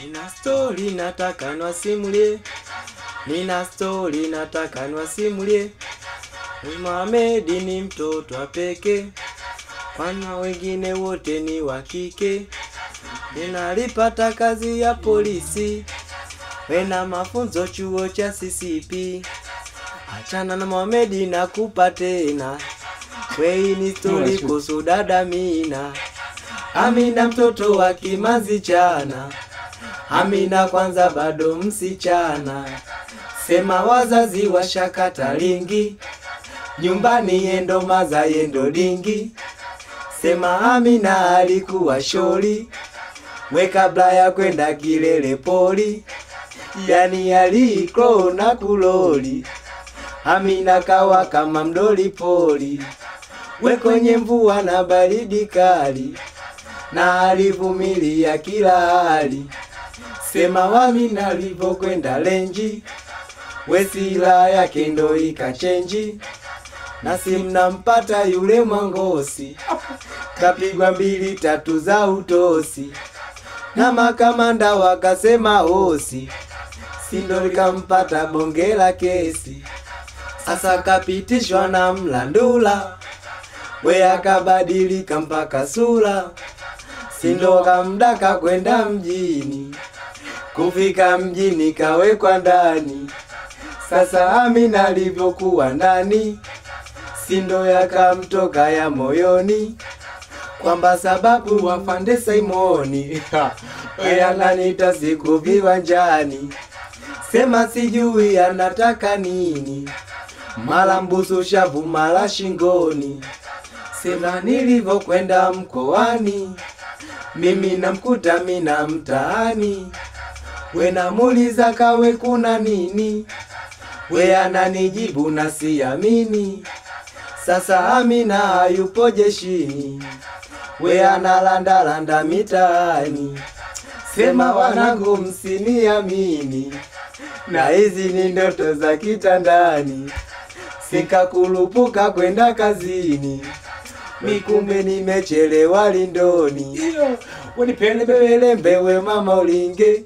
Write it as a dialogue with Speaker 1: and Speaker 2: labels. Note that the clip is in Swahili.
Speaker 1: Nina story nataka nwasimulie. Nina story nataka nwasimulie. Mohamed ni mtoto wa pekee, wana wengine wote ni wa kike. Ninalipata kazi ya polisi, wena mafunzo chuo cha CCP. Achana na Mohamed na kupa tena, wei ni story kuhusu dada Amina. Amina mtoto wa Kimanzi chana, Amina kwanza bado msichana. Sema wazazi washakata lingi, nyumbani yendo maza yendo lingi. Sema Amina alikuwa sholi, we kabla ya kwenda Kilele poli, yani aliko na kuloli. Amina kawa kama mdoli poli, we kwenye mvua na baridi kali, na alivumilia kila hali. Sema Amina alipokwenda lenji, we sila yake ndo ikachenji. Na simnampata yule Mwangosi, kapigwa 2 3 za utosi, na makamanda wakasema hosi, sindo likampata bonge la kesi. Sasa kapitishwa na Mlandula, we akabadilika mpaka sura, sindo kamdaka kwenda mjini. Kufika mjini kawekwa ndani. Sasa Amina alivyokuwa ndani, sindo yakamtoka ya moyoni, kwamba sababu wafande Simoni we ananita siku viwanjani. Sema sijui anataka nini, mala mbusu shavu mala shingoni. Sema nilivyokwenda mkoani, mimi namkuta Amina mtaani. We namuuliza kawe kuna nini, we ananijibu na siamini. Sasa Amina hayupo jeshini, we analanda mitaani. Sema wanangu msiniamini, na hizi ni ndoto za kitandani. Sikakulupuka kwenda kazini, mikumbe nimechelewa lindoni. Unipele mbewe mama ulinge.